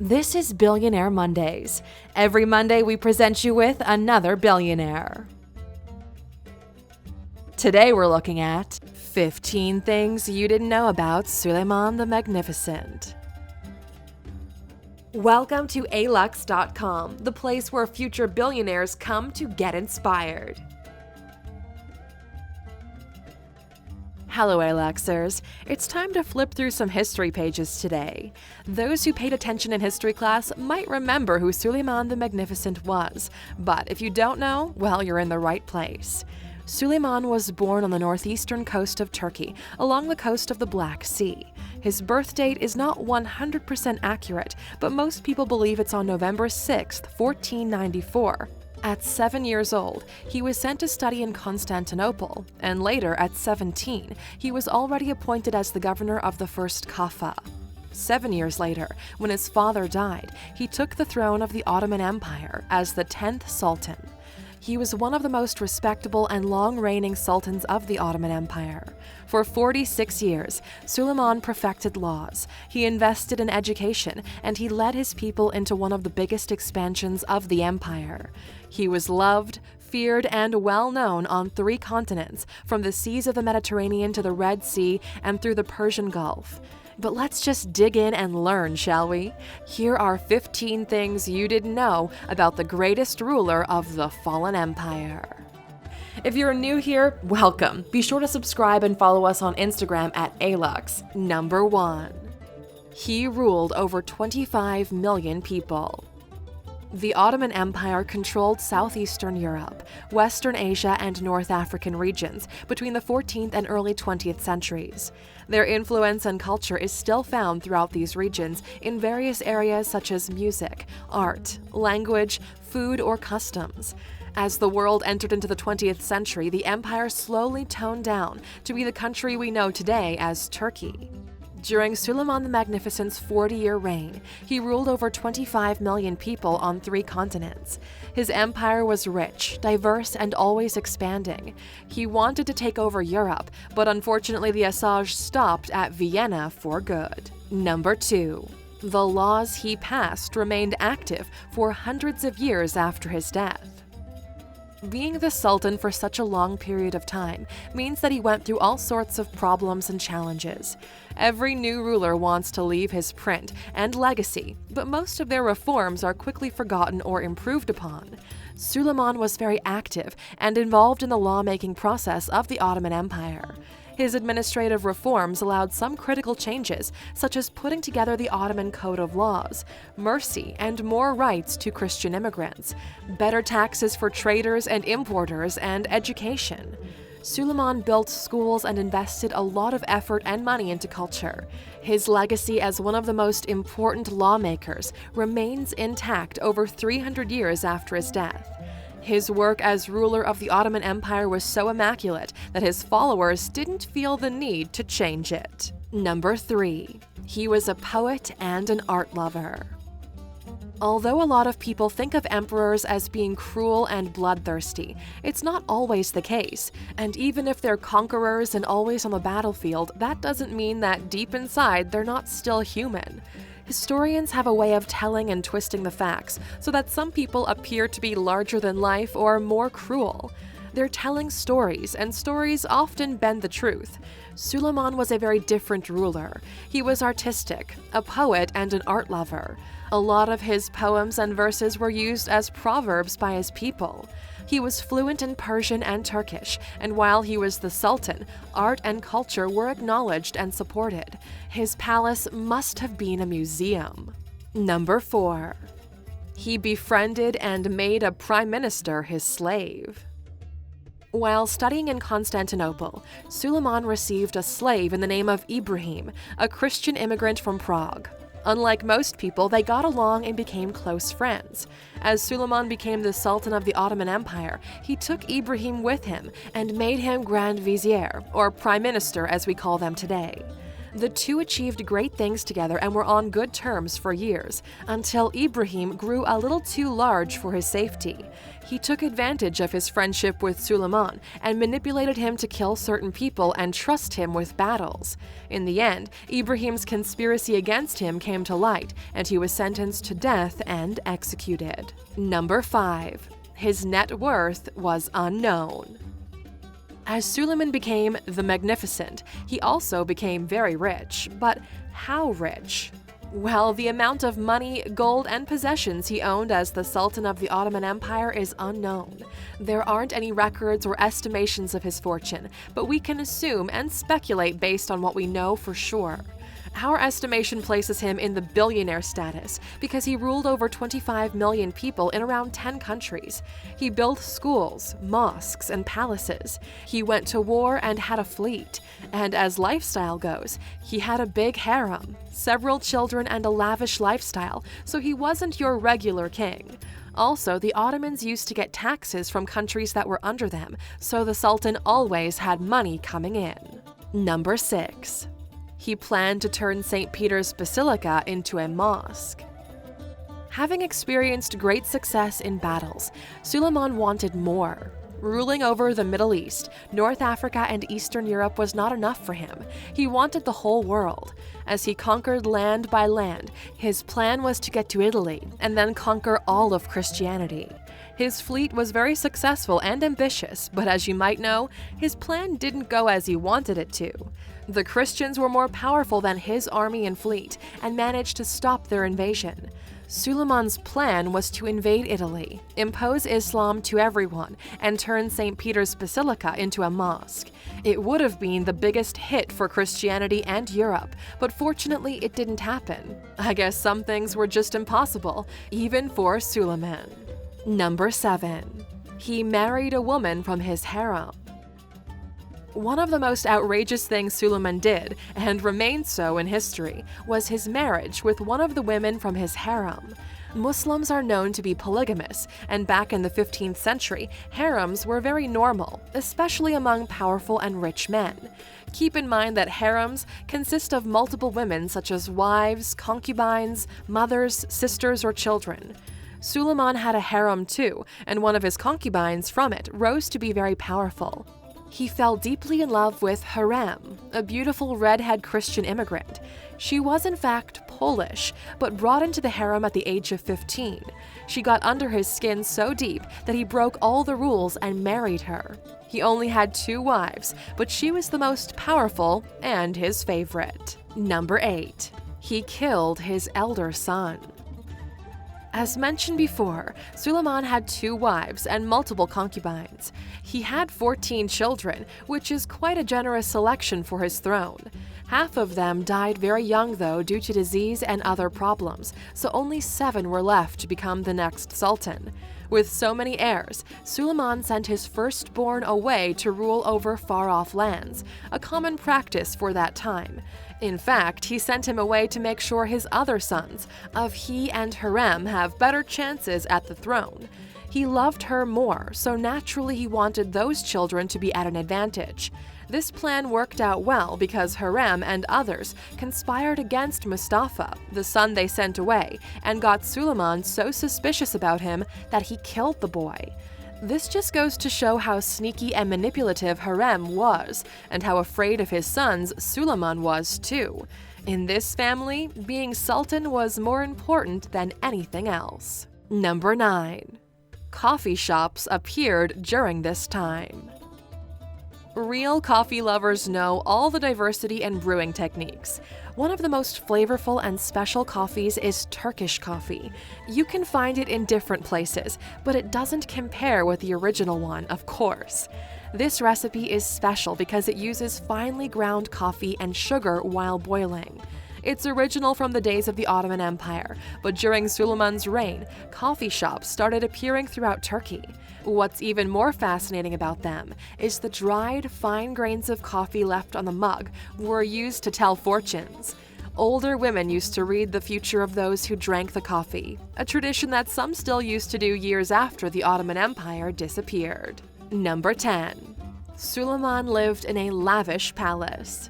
This is Billionaire Mondays. Every Monday we present you with another billionaire. Today we're looking at 15 things you didn't know about Suleiman the Magnificent. Welcome to Alux.com, the place where future billionaires come to get inspired. Hello, Aluxers. It's time to flip through some history pages today. Those who paid attention in history class might remember who Suleiman the Magnificent was, but if you don't know, well, you're in the right place. Suleiman was born on the northeastern coast of Turkey, along the coast of the Black Sea. His birth date is not 100% accurate, but most people believe it's on November 6, 1494. At 7 years old, he was sent to study in Constantinople, and later, at 17, he was already appointed as the governor of the first Kaffa. 7 years later, when his father died, he took the throne of the Ottoman Empire as the 10th Sultan. He was one of the most respectable and long-reigning sultans of the Ottoman Empire. For 46 years, Suleiman perfected laws, he invested in education, and he led his people into one of the biggest expansions of the empire. He was loved, feared, and well-known on 3 continents, from the seas of the Mediterranean to the Red Sea and through the Persian Gulf. But let's just dig in and learn, shall we? Here are 15 things you didn't know about the greatest ruler of the fallen empire. If you're new here, welcome. Be sure to subscribe and follow us on Instagram at Alux. Number 1. He ruled over 25 million people. The Ottoman Empire controlled southeastern Europe, Western Asia, and North African regions between the 14th and early 20th centuries. Their influence and culture is still found throughout these regions in various areas such as music, art, language, food, or customs. As the world entered into the 20th century, the empire slowly toned down to be the country we know today as Turkey. During Suleiman the Magnificent's 40-year reign, he ruled over 25 million people on 3 continents. His empire was rich, diverse, and always expanding. He wanted to take over Europe, but unfortunately the Assange stopped at Vienna for good. Number 2. The laws he passed remained active for hundreds of years after his death. Being the Sultan for such a long period of time means that he went through all sorts of problems and challenges. Every new ruler wants to leave his print and legacy, but most of their reforms are quickly forgotten or improved upon. Suleiman was very active and involved in the lawmaking process of the Ottoman Empire. His administrative reforms allowed some critical changes, such as putting together the Ottoman Code of Laws, mercy and more rights to Christian immigrants, better taxes for traders and importers, and education. Suleiman built schools and invested a lot of effort and money into culture. His legacy as one of the most important lawmakers remains intact over 300 years after his death. His work as ruler of the Ottoman Empire was so immaculate that his followers didn't feel the need to change it. Number 3. He was a poet and an art lover. Although a lot of people think of emperors as being cruel and bloodthirsty, it's not always the case. And even if they're conquerors and always on the battlefield, that doesn't mean that deep inside they're not still human. Historians have a way of telling and twisting the facts so that some people appear to be larger than life or more cruel. They're telling stories, and stories often bend the truth. Suleiman was a very different ruler. He was artistic, a poet, and an art lover. A lot of his poems and verses were used as proverbs by his people. He was fluent in Persian and Turkish, and while he was the Sultan, art and culture were acknowledged and supported. His palace must have been a museum. Number 4. He befriended and made a prime minister his slave. While studying in Constantinople, Suleiman received a slave in the name of Ibrahim, a Christian immigrant from Prague. Unlike most people, they got along and became close friends. As Suleiman became the Sultan of the Ottoman Empire, he took Ibrahim with him and made him Grand Vizier, or Prime Minister as we call them today. The two achieved great things together and were on good terms for years, until Ibrahim grew a little too large for his safety. He took advantage of his friendship with Suleiman and manipulated him to kill certain people and trust him with battles. In the end, Ibrahim's conspiracy against him came to light, and he was sentenced to death and executed. Number 5. His net worth was unknown. As Suleiman became the Magnificent, he also became very rich. But how rich? Well, the amount of money, gold, and possessions he owned as the Sultan of the Ottoman Empire is unknown. There aren't any records or estimations of his fortune, but we can assume and speculate based on what we know for sure. Our estimation places him in the billionaire status because he ruled over 25 million people in around 10 countries. He built schools, mosques, and palaces. He went to war and had a fleet. And as lifestyle goes, he had a big harem, several children, and a lavish lifestyle, so he wasn't your regular king. Also, the Ottomans used to get taxes from countries that were under them, so the Sultan always had money coming in. Number 6. He planned to turn St Peters Basilica into a mosque. Having experienced great success in battles, Suleiman wanted more. Ruling over the Middle East, North Africa, and Eastern Europe was not enough for him. He wanted the whole world. As he conquered land by land, his plan was to get to Italy and then conquer all of Christianity. His fleet was very successful and ambitious, but as you might know, his plan didn't go as he wanted it to. The Christians were more powerful than his army and fleet and managed to stop their invasion. Suleiman's plan was to invade Italy, impose Islam to everyone, and turn St. Peters Basilica into a mosque. It would have been the biggest hit for Christianity and Europe, but fortunately it didn't happen. I guess some things were just impossible, even for Suleiman. Number 7. He married a woman from his harem. One of the most outrageous things Suleiman did, and remains so in history, was his marriage with one of the women from his harem. Muslims are known to be polygamous, and back in the 15th century, harems were very normal, especially among powerful and rich men. Keep in mind that harems consist of multiple women such as wives, concubines, mothers, sisters, or children. Suleiman had a harem too, and one of his concubines from it rose to be very powerful. He fell deeply in love with Harem, a beautiful redhead Christian immigrant. She was in fact Polish, but brought into the harem at the age of 15. She got under his skin so deep that he broke all the rules and married her. He only had 2 wives, but she was the most powerful and his favorite. Number 8. He killed his elder son. As mentioned before, Suleiman had 2 wives and multiple concubines. He had 14 children, which is quite a generous selection for his throne. Half of them died very young though due to disease and other problems, so only 7 were left to become the next sultan. With so many heirs, Suleiman sent his firstborn away to rule over far-off lands, a common practice for that time. In fact, he sent him away to make sure his other sons, of he and harem, have better chances at the throne. He loved her more, so naturally he wanted those children to be at an advantage. This plan worked out well because harem and others conspired against Mustafa, the son they sent away, and got Suleiman so suspicious about him that he killed the boy. This just goes to show how sneaky and manipulative Harem was, and how afraid of his sons Suleiman was too. In this family, being sultan was more important than anything else. Number 9. Coffee shops appeared during this time. Real coffee lovers know all the diversity and brewing techniques. One of the most flavorful and special coffees is Turkish coffee. You can find it in different places, but it doesn't compare with the original one, of course. This recipe is special because it uses finely ground coffee and sugar while boiling. It's original from the days of the Ottoman Empire, but during Suleiman's reign, coffee shops started appearing throughout Turkey. What's even more fascinating about them is the dried, fine grains of coffee left on the mug were used to tell fortunes. Older women used to read the future of those who drank the coffee, a tradition that some still used to do years after the Ottoman Empire disappeared. Number 10. Suleiman lived in a lavish palace.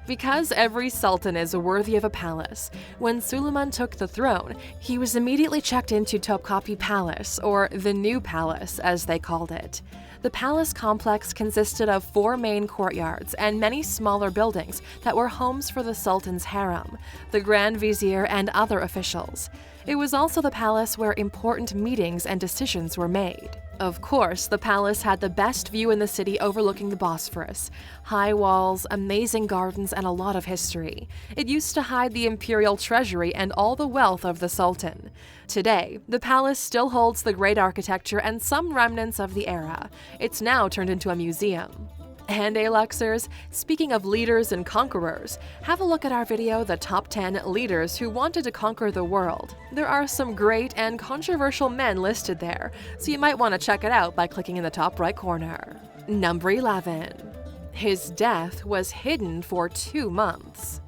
Because every sultan is worthy of a palace, when Suleiman took the throne, he was immediately checked into Topkapi Palace, or the New Palace as they called it. The palace complex consisted of 4 main courtyards and many smaller buildings that were homes for the Sultan's harem, the Grand Vizier, and other officials. It was also the palace where important meetings and decisions were made. Of course, the palace had the best view in the city overlooking the Bosphorus. High walls, amazing gardens, and a lot of history. It used to hide the imperial treasury and all the wealth of the Sultan. Today, the palace still holds the great architecture and some remnants of the era. It's now turned into a museum. And Aluxers, speaking of leaders and conquerors, have a look at our video, The Top 10 Leaders Who Wanted to Conquer the World. There are some great and controversial men listed there, so you might want to check it out by clicking in the top right corner. Number 11. His death was hidden for 2 months.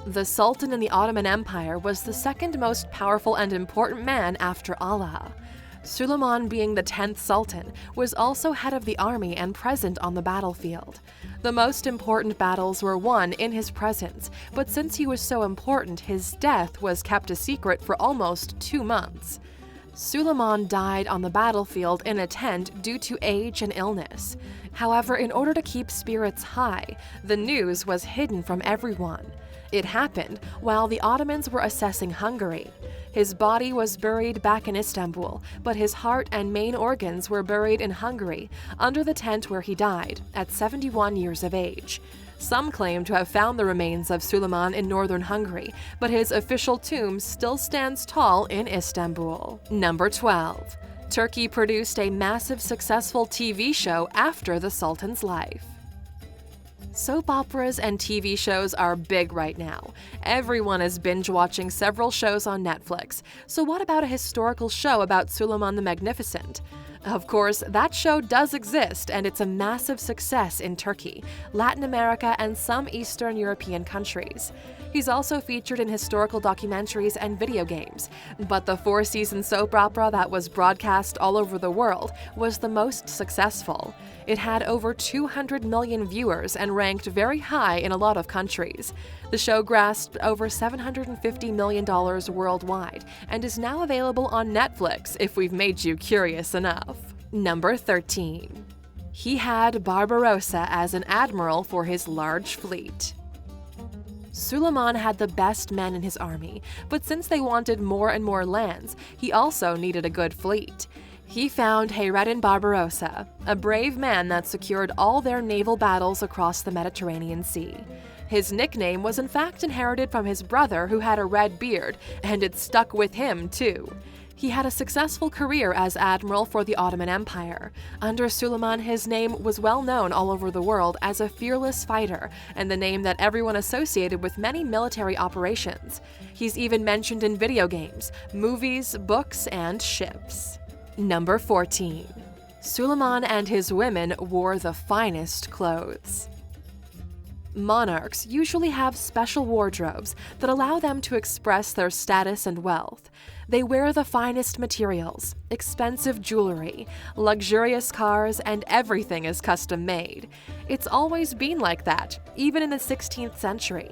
The Sultan in the Ottoman Empire was the second most powerful and important man after Allah. Suleiman, being the 10th Sultan, was also head of the army and present on the battlefield. The most important battles were won in his presence, but since he was so important, his death was kept a secret for almost 2 months. Suleiman died on the battlefield in a tent due to age and illness. However, in order to keep spirits high, the news was hidden from everyone. It happened while the Ottomans were assessing Hungary. His body was buried back in Istanbul, but his heart and main organs were buried in Hungary, under the tent where he died, at 71 years of age. Some claim to have found the remains of Suleiman in northern Hungary, but his official tomb still stands tall in Istanbul. Number 12. Turkey produced a massive successful TV show after the Sultan's life. Soap operas and TV shows are big right now. Everyone is binge-watching several shows on Netflix. So what about a historical show about Suleiman the Magnificent? Of course, that show does exist, and it's a massive success in Turkey, Latin America, and some Eastern European countries. He's also featured in historical documentaries and video games, but the 4-season soap opera that was broadcast all over the world was the most successful. It had over 200 million viewers and ranked very high in a lot of countries. The show grasped over $750 million worldwide and is now available on Netflix if we've made you curious enough. Number 13. He had Barbarossa as an admiral for his large fleet. Suleiman had the best men in his army, but since they wanted more and more lands, he also needed a good fleet. He found Hayreddin Barbarossa, a brave man that secured all their naval battles across the Mediterranean Sea. His nickname was in fact inherited from his brother, who had a red beard, and it stuck with him too. He had a successful career as admiral for the Ottoman Empire. Under Suleiman, his name was well known all over the world as a fearless fighter, and the name that everyone associated with many military operations. He's even mentioned in video games, movies, books, and ships. Number 14. Suleiman and his women wore the finest clothes. Monarchs usually have special wardrobes that allow them to express their status and wealth. They wear the finest materials, expensive jewelry, luxurious cars, and everything is custom made. It's always been like that, even in the 16th century.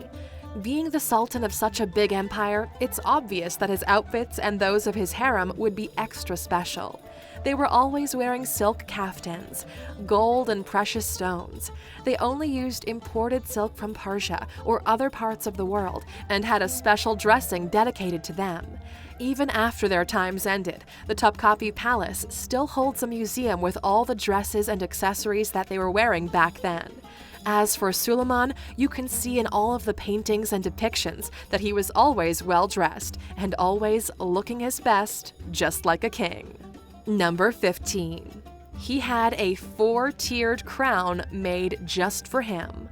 Being the Sultan of such a big empire, it's obvious that his outfits and those of his harem would be extra special. They were always wearing silk kaftans, gold and precious stones. They only used imported silk from Persia or other parts of the world and had a special dressing dedicated to them. Even after their times ended, the Topkapi Palace still holds a museum with all the dresses and accessories that they were wearing back then. As for Suleiman, you can see in all of the paintings and depictions that he was always well-dressed and always looking his best, just like a king. Number 15. He had a 4-tiered crown made just for him.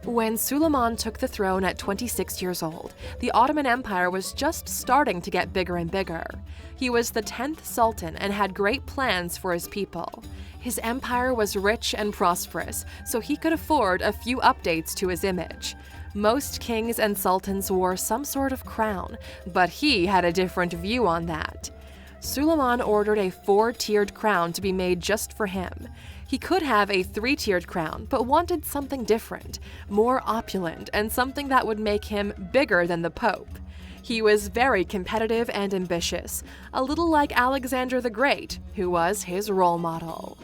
When Suleiman took the throne at 26 years old, the Ottoman Empire was just starting to get bigger and bigger. He was the 10th Sultan and had great plans for his people. His empire was rich and prosperous, so he could afford a few updates to his image. Most kings and sultans wore some sort of crown, but he had a different view on that. Suleiman ordered a 4-tiered crown to be made just for him. He could have a three-tiered crown, but wanted something different, more opulent, and something that would make him bigger than the Pope. He was very competitive and ambitious, a little like Alexander the Great, who was his role model.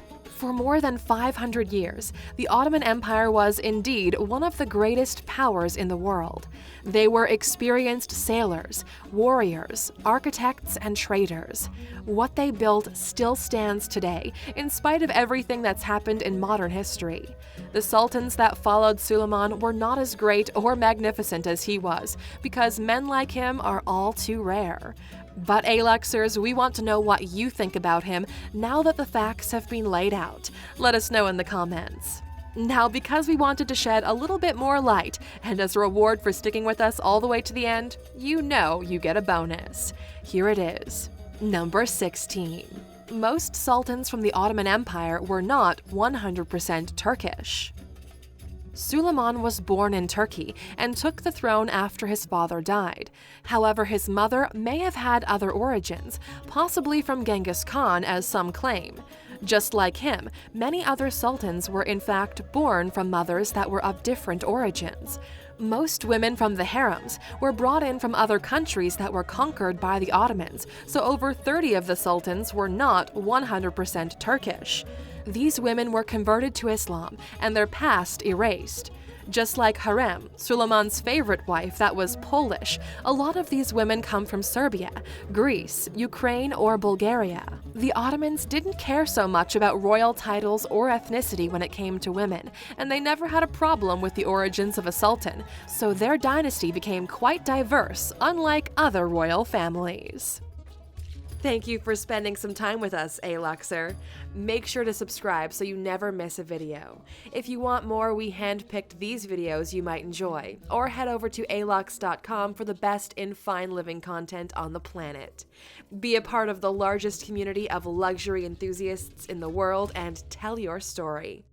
For more than 500 years, the Ottoman Empire was indeed one of the greatest powers in the world. They were experienced sailors, warriors, architects, and traders. What they built still stands today, in spite of everything that's happened in modern history. The sultans that followed Suleiman were not as great or magnificent as he was, because men like him are all too rare. But Aluxers, we want to know what you think about him now that the facts have been laid out. Let us know in the comments. Now, because we wanted to shed a little bit more light, and as a reward for sticking with us all the way to the end, you know you get a bonus. Here it is. Number 16. Most sultans from the Ottoman Empire were not 100% Turkish. Suleiman was born in Turkey and took the throne after his father died. However, his mother may have had other origins, possibly from Genghis Khan, as some claim. Just like him, many other sultans were in fact born from mothers that were of different origins. Most women from the harems were brought in from other countries that were conquered by the Ottomans, so over 30 of the sultans were not 100% Turkish. These women were converted to Islam and their past erased. Just like Harem, Suleiman's favorite wife that was Polish, a lot of these women come from Serbia, Greece, Ukraine, or Bulgaria. The Ottomans didn't care so much about royal titles or ethnicity when it came to women, and they never had a problem with the origins of a sultan, so their dynasty became quite diverse, unlike other royal families. Thank you for spending some time with us, Aluxer. Make sure to subscribe so you never miss a video. If you want more, we handpicked these videos you might enjoy, or head over to Alux.com for the best in fine living content on the planet. Be a part of the largest community of luxury enthusiasts in the world and tell your story.